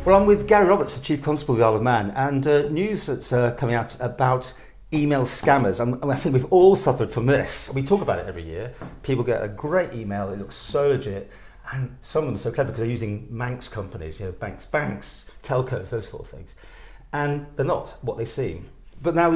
Well, I'm with Gary Roberts, the Chief Constable of the Isle of Man, and news that's coming out about email scammers. And I think we've all suffered from this. We talk about it every year. People get a great email, it looks so legit, and some of them are so clever because they're using Manx companies, banks, telcos, those sort of things. And they're not what they seem. But now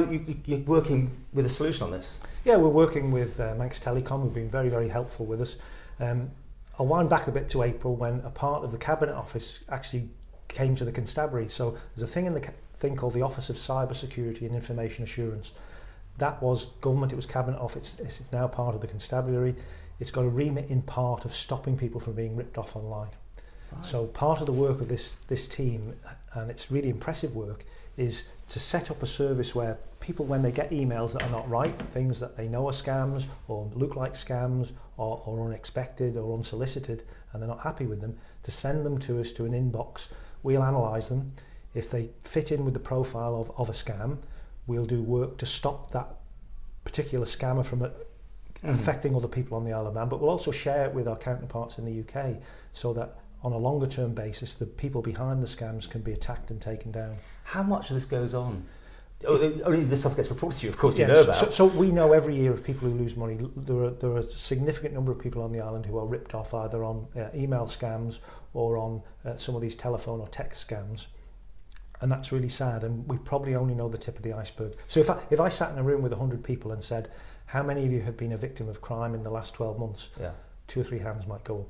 you're working with a solution on this. Yeah, we're working with Max Telecom, who've been very, very helpful with us. I'll wind back a bit to April when a part of the Cabinet Office actually came to the constabulary. So there's a thing in the thing called the Office of Cyber Security and Information Assurance. That was government, it was Cabinet Office, it's now part of the constabulary. It's got a remit in part of stopping people from being ripped off online. Right. So part of the work of this team, and it's really impressive work, is to set up a service where people, when they get emails that are not right, things that they know are scams or look like scams or unexpected or unsolicited, and they're not happy with them, to send them to us to an inbox. We'll analyse them. If they fit in with the profile of a scam, we'll do work to stop that particular scammer from affecting other people on the Isle of Man, but we'll also share it with our counterparts in the UK so that on a longer term basis, the people behind the scams can be attacked and taken down. How much of this goes on? Only this stuff gets reported to you, of course, you know about. So we know every year of people who lose money. There are a significant number of people on the island who are ripped off either on email scams or on some of these telephone or text scams. And that's really sad, and we probably only know the tip of the iceberg. So if I sat in a room with 100 people and said, how many of you have been a victim of crime in the last 12 months? Yeah. 2 or 3 hands might go up.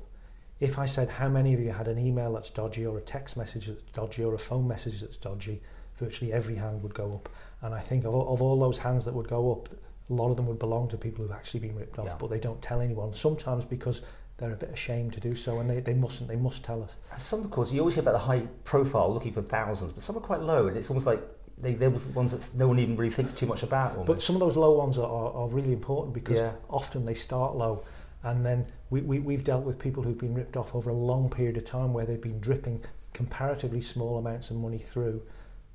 If I said, how many of you had an email that's dodgy or a text message that's dodgy or a phone message that's dodgy, virtually every hand would go up. And I think of all those hands that would go up, a lot of them would belong to people who've actually been ripped off, but they don't tell anyone, sometimes because they're a bit ashamed to do so, and they must tell us. And some, of course, you always hear about the high profile looking for thousands, but some are quite low, and it's almost like they're the ones that no one even really thinks too much about. Almost. But some of those low ones are really important because often they start low, and then we've dealt with people who've been ripped off over a long period of time where they've been dripping comparatively small amounts of money through,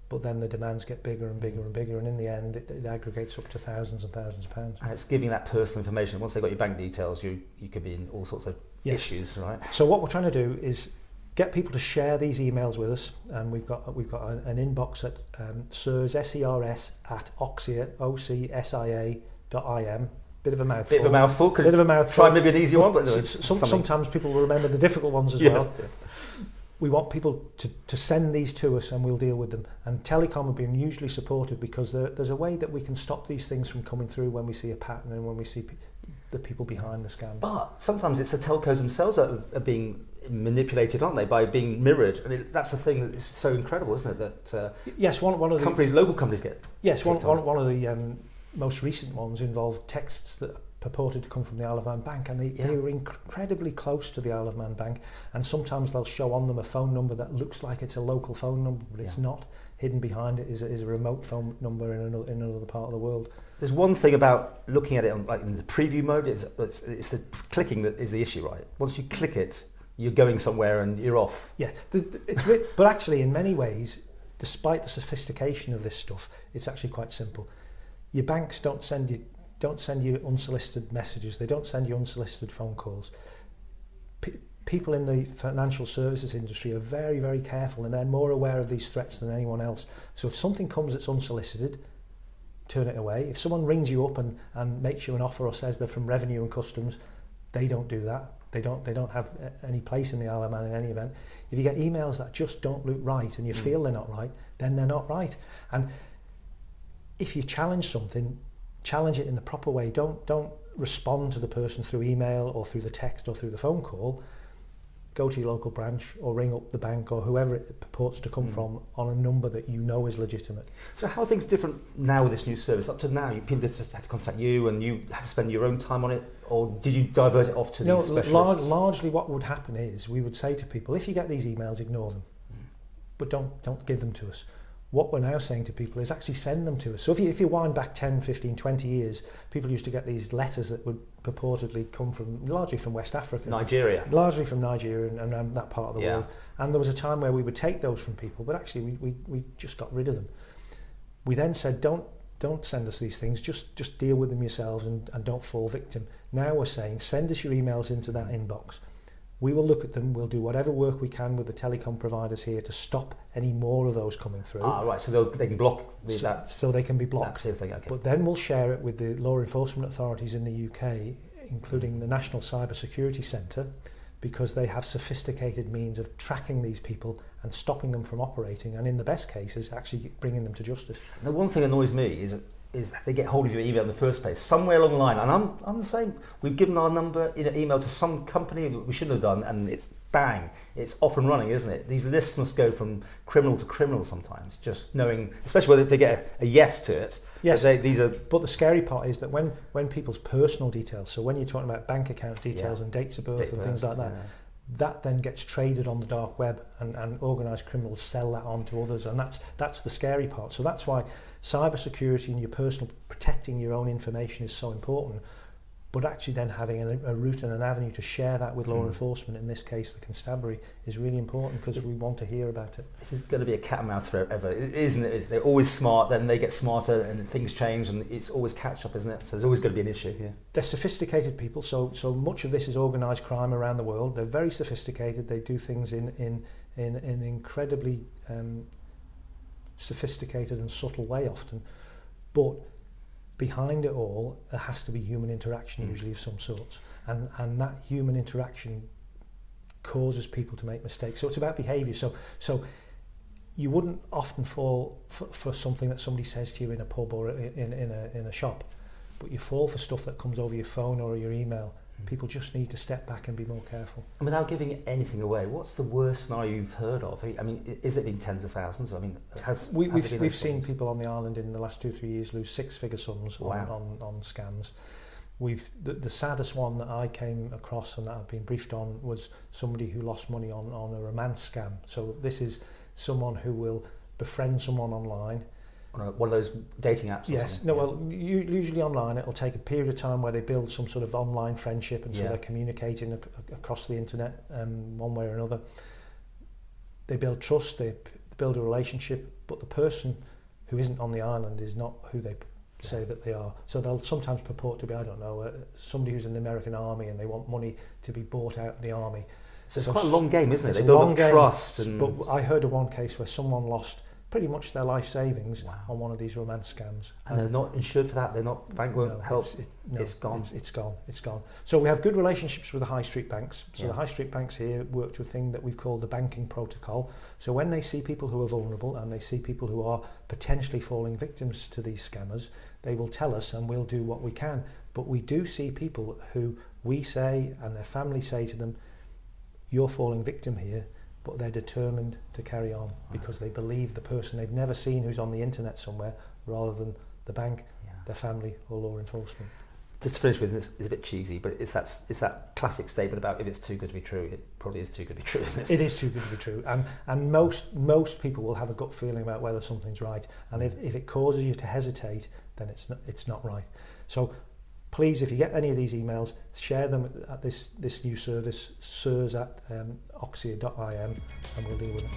but then the demands get bigger and bigger and bigger, and in the end it aggregates up to thousands and thousands of pounds. And it's giving that personal information. Once they've got your bank details, you could be in all sorts of issues, right? So what we're trying to do is get people to share these emails with us, and we've got an inbox at SERS, S-E-R-S, at oxia, OCSIA.im. Bit of a mouthful. Bit of a mouthful. Try maybe an easy one, but sometimes people will remember the difficult ones as well. We want people to send these to us, and we'll deal with them. And Telecom have been hugely supportive because there's a way that we can stop these things from coming through when we see a pattern and when we see the people behind the scam. But sometimes it's the telcos themselves that are being manipulated, aren't they, by being mirrored? I mean, that's the thing that's so incredible, isn't it? That yes, one of the local companies get. Yes, one of the most recent ones involved texts that purported to come from the Isle of Man Bank, and they were incredibly close to the Isle of Man Bank, and sometimes they'll show on them a phone number that looks like it's a local phone number, but it's not. Hidden behind it is a remote phone number in another part of the world. There's one thing about looking at it on, like in the preview mode, it's the clicking that is the issue, right? Once you click it, you're going somewhere and you're off. Yeah, but actually in many ways, despite the sophistication of this stuff, it's actually quite simple. Your banks don't send you unsolicited messages. They don't send you unsolicited phone calls. People in the financial services industry are very, very careful, and they're more aware of these threats than anyone else. So if something comes that's unsolicited, turn it away. If someone rings you up and makes you an offer or says they're from Revenue and Customs, they don't do that. They don't have any place in the Isle of Man in any event. If you get emails that just don't look right and you feel they're not right, then they're not right. And if you challenge something, challenge it in the proper way. Don't respond to the person through email or through the text or through the phone call. Go to your local branch or ring up the bank or whoever it purports to come from on a number that you know is legitimate. So how are things different now with this new service? Up to now, people just had to contact you and you had to spend your own time on it, or did you divert it off to these specialists? Largely what would happen is we would say to people, if you get these emails, ignore them, but don't give them to us. What we're now saying to people is actually send them to us. So if you wind back 10, 15, 20 years, people used to get these letters that would purportedly come largely from West Africa. Largely from Nigeria and that part of the world. And there was a time where we would take those from people, but actually we just got rid of them. We then said, don't send us these things, just deal with them yourselves and don't fall victim. Now we're saying, send us your emails into that inbox. We will look at them, we'll do whatever work we can with the telecom providers here to stop any more of those coming through. Right, so they can block that. So they can be blocked. Thing, okay. But then we'll share it with the law enforcement authorities in the UK, including the National Cyber Security Centre, because they have sophisticated means of tracking these people and stopping them from operating, and in the best cases, actually bringing them to justice. Now, one thing annoys me is they get hold of your email in the first place, somewhere along the line, and I'm the same. We've given our number in an email to some company that we shouldn't have done, and it's bang, it's off and running, isn't it? These lists must go from criminal to criminal sometimes, just knowing, especially whether they get a yes to it. Yes, these are. But the scary part is that when people's personal details, so when you're talking about bank account details and dates of birth and things like that, that then gets traded on the dark web, and organised criminals sell that on to others, and that's the scary part. So that's why cyber security and your personal, protecting your own information is so important, but actually then having a route and an avenue to share that with law enforcement, in this case the constabulary, is really important, because we want to hear about it. This is going to be a cat and mouse forever, isn't it? They're always smart, then they get smarter and things change, and it's always catch up, isn't it? So there's always going to be an issue here. They're sophisticated people, so much of this is organised crime around the world. They're very sophisticated. They do things in incredibly sophisticated and subtle way often, but behind it all there has to be human interaction, usually of some sorts, and that human interaction causes people to make mistakes. So it's about behaviour. So you wouldn't often fall for something that somebody says to you in a pub or in a shop, but you fall for stuff that comes over your phone or your email. People just need to step back and be more careful. And without giving anything away, what's the worst scenario you've heard of? I mean, is it in tens of thousands? I mean, we've seen people on the island in the last 2-3 years lose six-figure sums on scams. The saddest one that I came across and that I've been briefed on was somebody who lost money on a romance scam. So this is someone who will befriend someone online. One of those dating apps? Yes. No, well, usually online it'll take a period of time where they build some sort of online friendship, and so they're communicating across the internet one way or another. They build trust, they build a relationship, but the person who isn't on the island is not who they say that they are. So they'll sometimes purport to be, I don't know, somebody who's in the American army, and they want money to be bought out of the army. So it's quite a long game, isn't it? They build up trust. But I heard of one case where someone lost pretty much their life savings on one of these romance scams. And they're not insured for that? Bank won't help? It's gone? It's gone. So we have good relationships with the high street banks. So the high street banks here work to a thing that we've called the banking protocol. So when they see people who are vulnerable and they see people who are potentially falling victims to these scammers, they will tell us and we'll do what we can. But we do see people who we say and their family say to them, you're falling victim here, but they're determined to carry on because they believe the person they've never seen who's on the internet somewhere, rather than the bank, their family or law enforcement. Just to finish with this, it's a bit cheesy, but it's that classic statement about if it's too good to be true. It probably is too good to be true, isn't it? It is too good to be true, and most people will have a gut feeling about whether something's right, and if it causes you to hesitate, then it's not right. So please, if you get any of these emails, share them at this new service, sirs@oxia.im, and we'll deal with it.